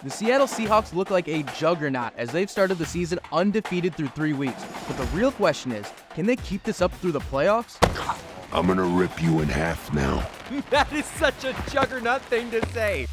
The Seattle Seahawks look like a juggernaut as they've started the season undefeated through 3 weeks. But the real question is, can they keep this up through the playoffs? I'm gonna rip you in half now. That is such a juggernaut thing to say.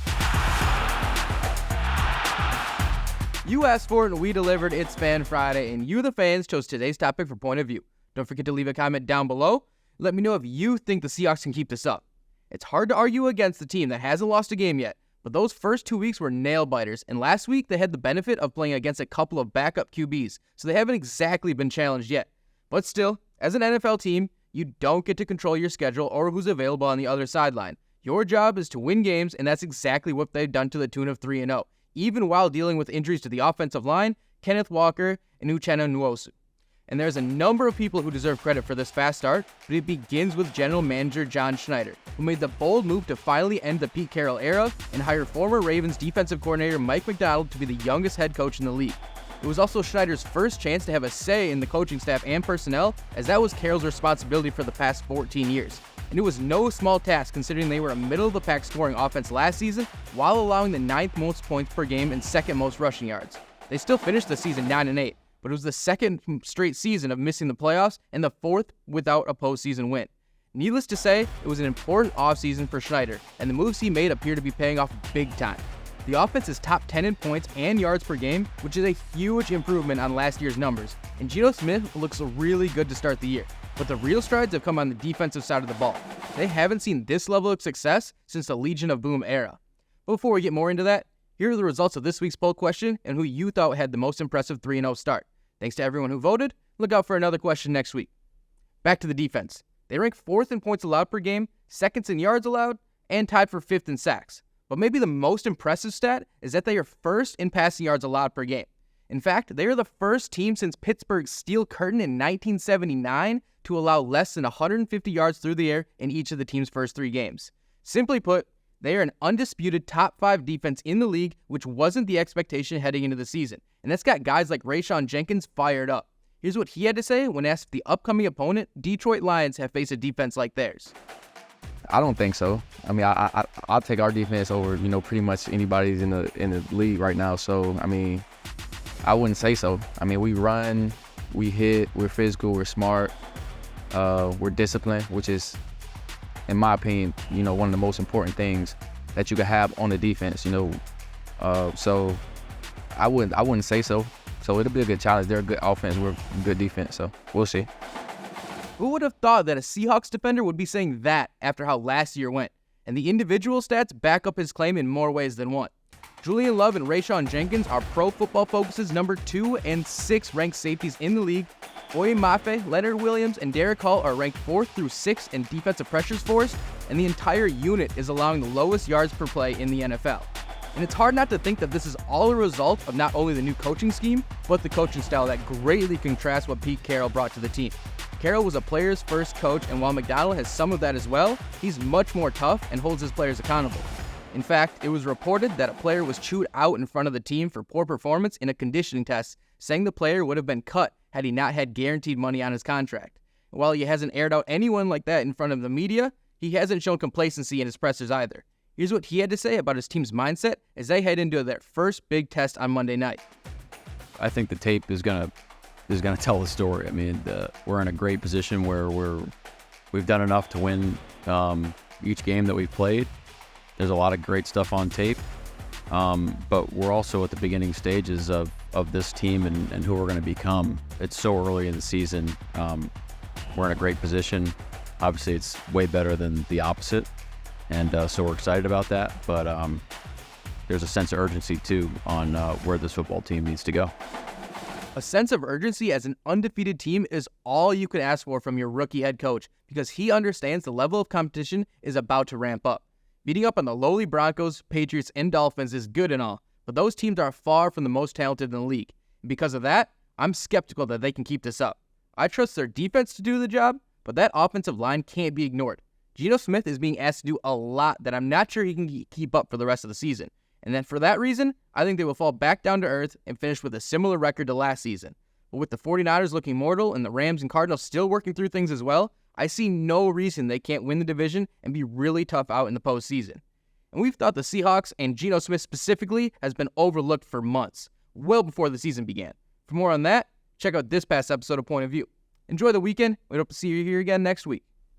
You asked for it and we delivered. It's Fan Friday, and you, the fans, chose today's topic for Point of View. Don't forget to leave a comment down below. Let me know if you think the Seahawks can keep this up. It's hard to argue against the team that hasn't lost a game yet, but those first 2 weeks were nail-biters, and last week they had the benefit of playing against a couple of backup QBs, so they haven't exactly been challenged yet. But still, as an NFL team, you don't get to control your schedule or who's available on the other sideline. Your job is to win games, and that's exactly what they've done to the tune of 3-0, even while dealing with injuries to the offensive line, Kenneth Walker, and Uchenna Nwosu. And there's a number of people who deserve credit for this fast start, but it begins with General Manager John Schneider, who made the bold move to finally end the Pete Carroll era and hire former Ravens defensive coordinator Mike MacDonald to be the youngest head coach in the league. It was also Schneider's first chance to have a say in the coaching staff and personnel, as that was Carroll's responsibility for the past 14 years. And it was no small task considering they were a middle-of-the-pack scoring offense last season while allowing the 9th most points per game and 2nd most rushing yards. They still finished the season 9-8. But it was the 2nd straight season of missing the playoffs and the 4th without a postseason win. Needless to say, it was an important offseason for Schneider, and the moves he made appear to be paying off big time. The offense is top 10 in points and yards per game, which is a huge improvement on last year's numbers, and Geno Smith looks really good to start the year. But the real strides have come on the defensive side of the ball. They haven't seen this level of success since the Legion of Boom era. But before we get more into that, here are the results of this week's poll question and who you thought had the most impressive 3-0 start. Thanks to everyone who voted. Look out for another question next week. Back to the defense. They rank 4th in points allowed per game, 2nd in yards allowed, and tied for 5th in sacks. But maybe the most impressive stat is that they are 1st in passing yards allowed per game. In fact, they are the first team since Pittsburgh's Steel Curtain in 1979 to allow less than 150 yards through the air in each of the team's first 3 games. Simply put, they are an undisputed top 5 defense in the league, which wasn't the expectation heading into the season. And that's got guys like Rayshawn Jenkins fired up. Here's what he had to say when asked if the upcoming opponent, Detroit Lions, have faced a defense like theirs. I don't think so. I mean, I'll take our defense over, pretty much anybody's in the league right now. So, I mean, I wouldn't say so. I mean, we run, we hit, we're physical, we're smart, we're disciplined, which is, in my opinion, one of the most important things that you can have on the defense. So I wouldn't say so. So it'll be a good challenge. They're a good offense. We're a good defense. So we'll see. Who would have thought that a Seahawks defender would be saying that after how last year went? And the individual stats back up his claim in more ways than one. Julian Love and Rayshawn Jenkins are Pro Football Focus's number 2 and 6 ranked safeties in the league. Boye Mafe, Leonard Williams, and Derek Hall are ranked 4th through 6th in defensive pressures forced, and the entire unit is allowing the lowest yards per play in the NFL. And it's hard not to think that this is all a result of not only the new coaching scheme, but the coaching style that greatly contrasts what Pete Carroll brought to the team. Carroll was a player's first coach, and while MacDonald has some of that as well, he's much more tough and holds his players accountable. In fact, it was reported that a player was chewed out in front of the team for poor performance in a conditioning test, saying the player would have been cut had he not had guaranteed money on his contract. And while he hasn't aired out anyone like that in front of the media, he hasn't shown complacency in his pressers either. Here's what he had to say about his team's mindset as they head into their first big test on Monday night. I think the tape is gonna tell the story. I mean, we're in a great position where we've done enough to win each game that we've played. There's a lot of great stuff on tape, but we're also at the beginning stages of this team and who we're going to become. It's so early in the season. We're in a great position. Obviously, it's way better than the opposite, and so we're excited about that. But there's a sense of urgency, too, on where this football team needs to go. A sense of urgency as an undefeated team is all you can ask for from your rookie head coach because he understands the level of competition is about to ramp up. Beating up on the lowly Broncos, Patriots, and Dolphins is good and all, but those teams are far from the most talented in the league. And because of that, I'm skeptical that they can keep this up. I trust their defense to do the job, but that offensive line can't be ignored. Geno Smith is being asked to do a lot that I'm not sure he can keep up for the rest of the season. And then for that reason, I think they will fall back down to earth and finish with a similar record to last season. But with the 49ers looking mortal and the Rams and Cardinals still working through things as well, I see no reason they can't win the division and be really tough out in the postseason. And and we've thought the Seahawks and Geno Smith specifically has been overlooked for months, well before the season began. For more on that, check out this past episode of Point of View. Enjoy the weekend. We hope to see you here again next week.